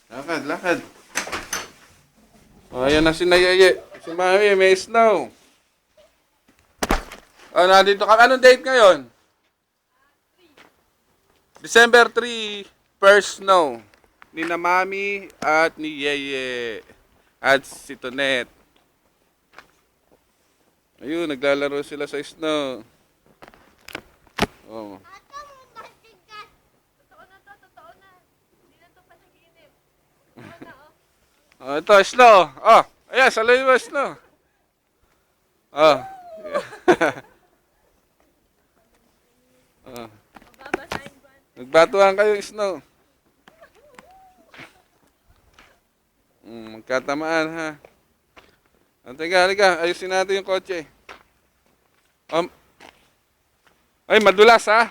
Lakad, lakad. O, ayan na si Nayeye. Si Mami, may snow. O, nandito ka. Anong date ngayon? December 3, first snow. Ni na Mami at ni Yeye. At si Tonet. Ayun, naglalaro sila sa snow. Oh. Totoo na to, totoo na. Hindi na to panaginip. Totoo na, oh. Oh, ito, snow. Oh, ayan, sa layo snow. Oh. Oh. Mababasahin ko. Nagbatuhan kayo snow. Magkatamaan ha. Teka, halika. Ayusin natin yung kotse. Ay, madulas ha.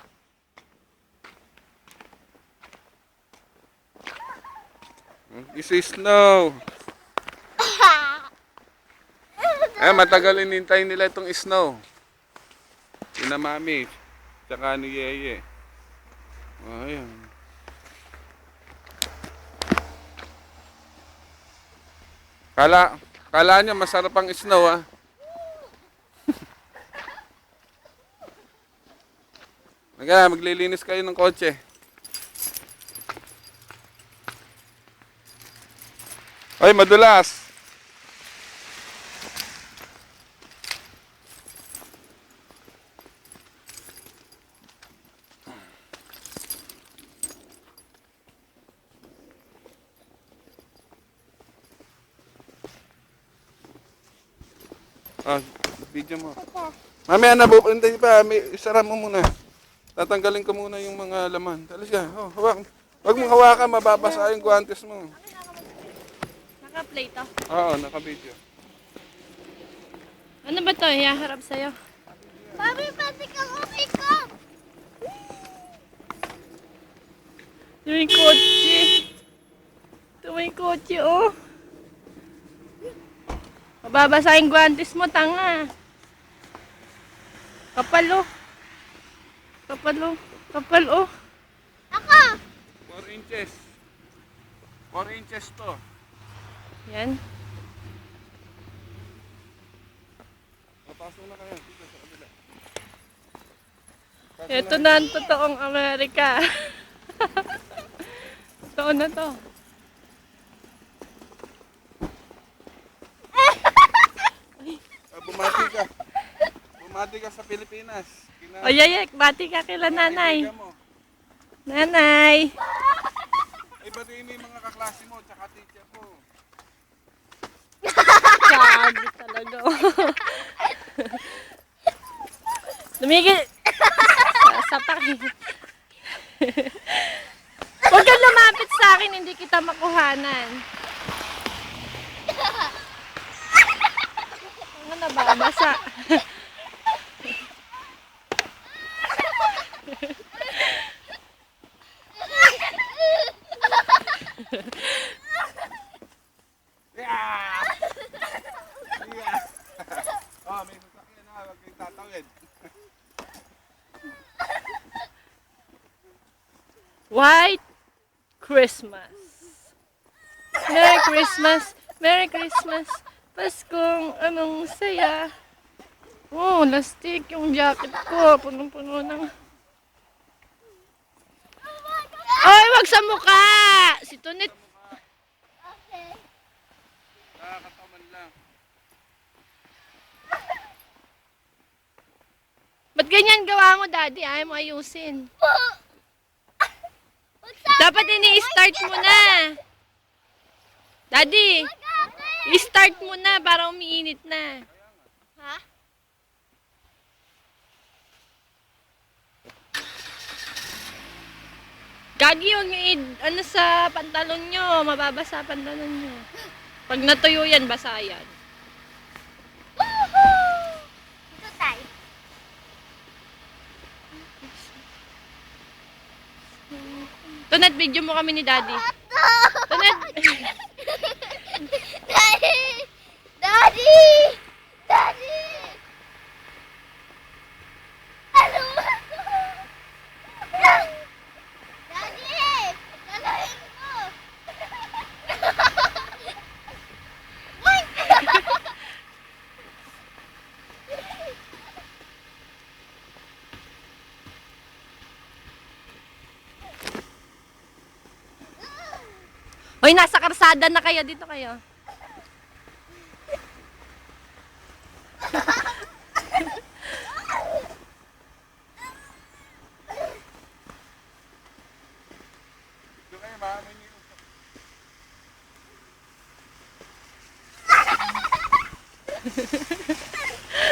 This is snow. Ay, matagal inintay nila itong snow. Sina Mami. Tsaka ni Yeye. Oh, ayan. Kala niya masarap ang snow ah. Maglilinis kayo ng kotse. Ay, madulas. Ah, video mo. Mamaya na, hindi pa. Isara mo muna. Tatanggalin ko muna yung mga laman. Talis ka. Oh, hawak. Huwag mong hawakan, mababasa yung guantes mo. Naka-play to. Oo, naka-video. Ano ba to? Iyaharap sa'yo. Mami, pati kang umikot! Ito yung kotse. Ito yung kotse, oh. Mababasahin guantes mo, tanga. Kapal, oh. Kapal, oh. Kapal, oh. Ako! 4 inches. 4 inches to. Yan. Papasok na kayo. Dito sa kabila. Ito na ang totoong Amerika. Totoo na to. Bumati ka. Bumati ka sa Pilipinas. O Yayek, bati ka kila nanay. Kaibigan mo. Nanay. Ay, batiin mo yung mga kaklase mo, tsaka teacher mo. Gagi talaga. Lumigil. Sapak. Huwag kang lumapit sa akin, hindi kita makuhanan. Ano nababasa? Yeah! Yeah! Oh, may sasakyan na. Huwag kayong tatawid. White Christmas. Merry Christmas. Merry Christmas. Paskong anong saya. Oh, lastik yung jacket ko. Punong-puno ng... Ay, wag sa mukha! Si Tunit. Okay. Nakakataman lang. Ba't ganyan gawa mo, Daddy? Ayaw mo ayusin. Dapat ini-start mo na. Daddy, i-start mo na para umiinit na. Ha? Gagi, huwag nyo ano sa pantalon nyo. Mababasa pantalon nyo. Pag natuyo yan, basa yan. Woohoo! Ito tayo. Tunet, video mo kami ni Daddy. Tunet. Daddy! Daddy! Daddy! Ano ba ito? Daddy! Lalahin ko! Hoy, nasa karsada na kayo. Dito kayo. Doon kayo, baka may nilong.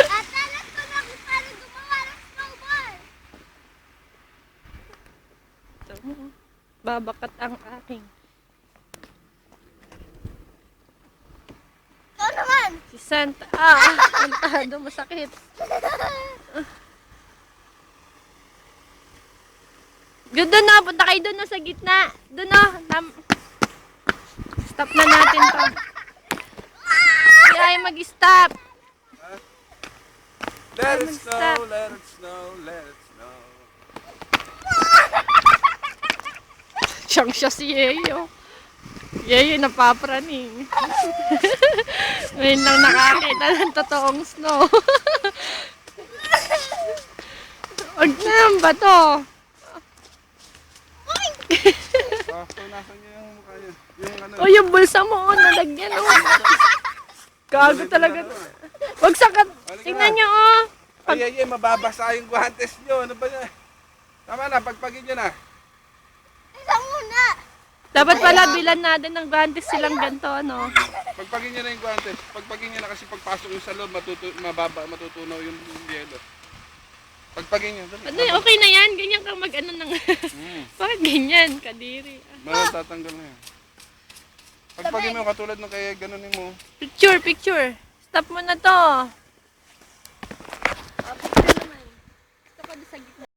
Atalas ko na kung paano gumawa ng snowball. Ito, babakat ang aking. Ikaw naman. Si Santa. Antado, masakit. Doon na, punta kayo doon na sa gitna. Doon na. Stop na natin to. Hindi ayaw mag-stop. Let it Stop. snow, let it snow, let it snow. Siyang siya si Yeyo. Yeyo napapraning. Ngayon lang nakakita ng totoong snow. Huwag na, bato. Punasan niyo yung mukha niya. Yung ano. O, yung bulsa mo, nalagyan, Gago talaga. Huwag sakat. Tingnan nyo, Ay, mababasa yung guantes niyo. Ano ba niya? Tama na, pagpagin niyo na. Isa muna. Dapat pala bilan natin ng guantes silang ganito, ano? Pagpagin niyo na yung guantes. Pagpagin niyo na kasi pagpasok yung sa loob, matutunaw yung yelo. Pagpagin niyo. Ano, okay na yan. Ganyan kang mag-ano ng... Bakit ganyan? Kadiri. Matatanggal na yan. Pagpagin mo, katulad ng kaya ganunin mo. Picture, picture. Stop mo na to.